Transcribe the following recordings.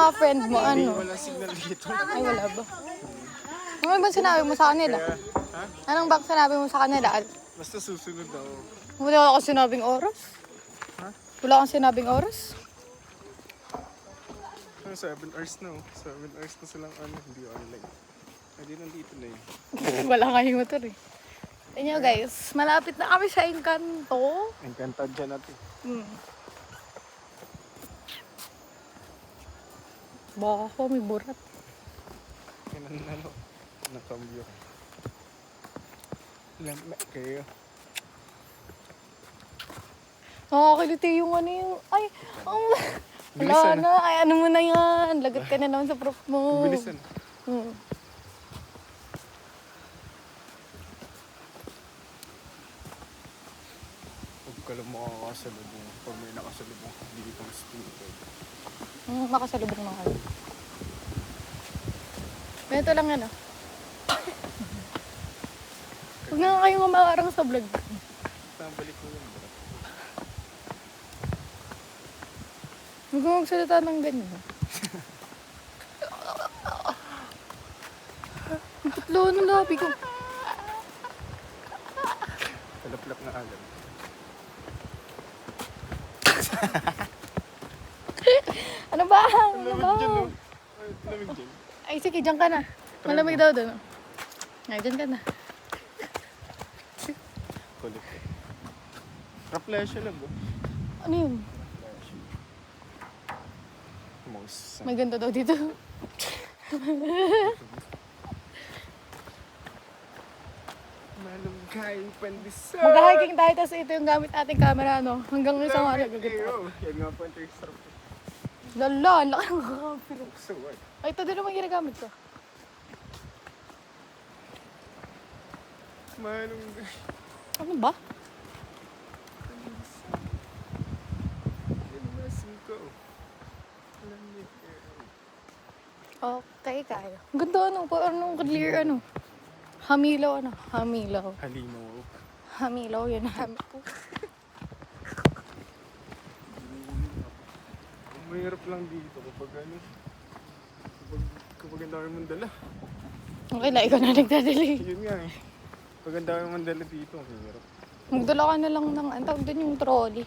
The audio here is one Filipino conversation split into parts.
mga friend mo, ano? Wala signal dito. Ay, wala ba? Ano ba sinabi mo sa kanila? Ha? Anong ba sinabi mo sa kanila? Basta susunod daw. Wala kang sinabing oras? Ha? Wala kang sinabing oras? 7 hours na oh. 7 hours na silang hindi online. Hindi nandito na yun. Wala kayong motor eh. Inyo guys, malapit na kami sa Encanto. Encantad dyan natin. Baka ako may burat. Nakambyo. Lama kayo. Nakakiliti yung ano yung... Ay, wala na. Ay, ano mo na yan. Lagot ka na naman sa prof mo. Bilisan. Huwag ka lang makakasalubong. Pag may nakasalubong, hindi ka stupid. Makasalubong na kayo. Ganito lang yan ah. Huwag na nga kayong umaarang sa vlog. Nabalik ko yun. Huwag mo magsalita ng ganyan. Ang tatlo ng labi ko. Talaplap na agad. Ano ba? Ano Lamig ba? dyan oh. Ay, lamig dyan. Ay, sige, dyan ka na. Malamig daw doon. Ay, dyan ka na. Kulit. Raplesya lang oh. Ano yun? Mouse. May ganda daw dito. Malunggay, pandesal. Mag-hiking tayo, tapos ito yung gamit nating camera, no? Hanggang isang araw gagawin. Yan nga po ang extra. Lala, ang laki ng kakapiro. So what? Ay, ito din naman ginagamit ko. Malunggay. Ano ba? Ilmasin ko. Lamig kayo. Okay, kaya. Ang ganda, ano? Parang clear, ano? Hamilaw, ano? Hamilaw. Halimo. Hamilaw, yun. Hamilaw. Mahirap lang dito kapag kapag ang dami mong dala. Okay na, ikaw na nagdadali. Yun nga eh. Pag ang dami mong dala dito, ang hirap. Magdala ka na lang ng, ang tawag doon yung trolley.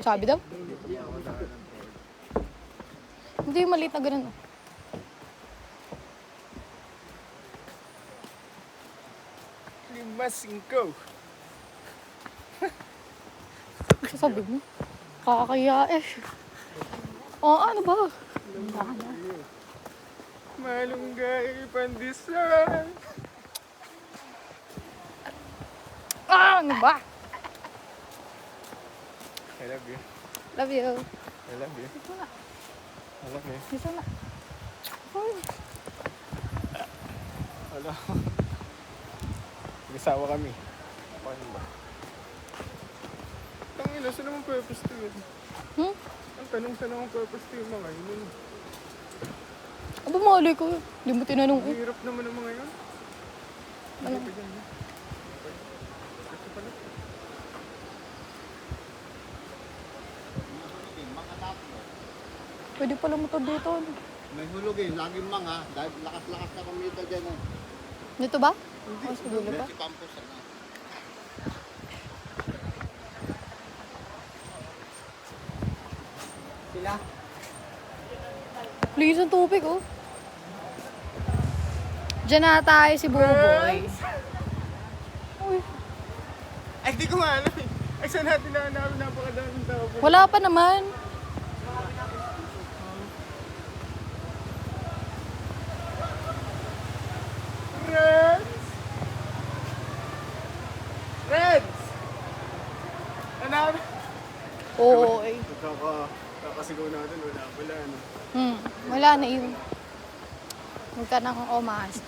Sabi daw? Hindi yung maliit na ganun. Limasin ko. Sasabi mo? Kakakaya eh. Oo, ano ba? Malunggay, pandesal. Ano ba? I love you. Love you. I love you. Dito na. I love you. Dito na. Ay. Wala. Nag-asawa kami. Paano ba? Tangina, saan naman purpose to yun? Ang tanong saan naman purpose to yung mga yun? Aba, malay ko. Hindi mo tinanong Ang eh. hirap naman ng mga yun. Ano? Hindi pa dyan, eh. Ito pala. Pwede pala motor dito. Ano? May hulog eh, laging mga, dahil lakas-lakas na kumita dyan eh. Dito ba? O, sa dulo ba? Si Campos ano. Sila? Linis ang tubig, oh. Diyan na tayo si Boboy. Uy, Ay, di ko nga alam eh. Ay, saan natin na napakadaming tao po. wala pa naman. Reds! Reds! Hanap! Oo, eh. Kakasigaw natin, wala pala. Ano. Wala na yun. Huwag ka nang omas.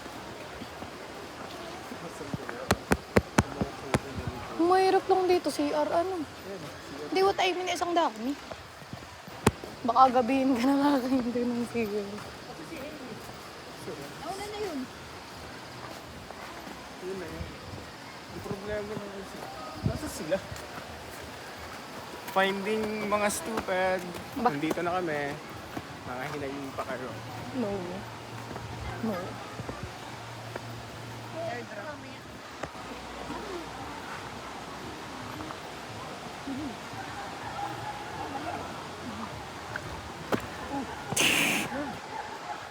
Mahirap lang dito, CR, ano. Hindi, what I mean, isang dami. Baka gabihin ka na kakahindi ng CR. Yun na yun. Ang problema na yun. Nasa sila? Finding mga stupid. Ba- Nandito na kami. Mga hinayin pa kayo. No. No.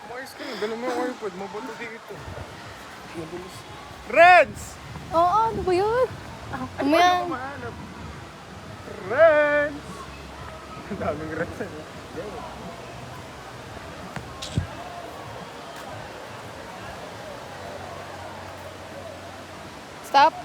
Umayos ka na. Dala mo yung iPod. Mabuto dito. Mabulos. Reds! Oo, ano ba yun? Umayan. Mahanap. Reds! Ang daming reds. Stop.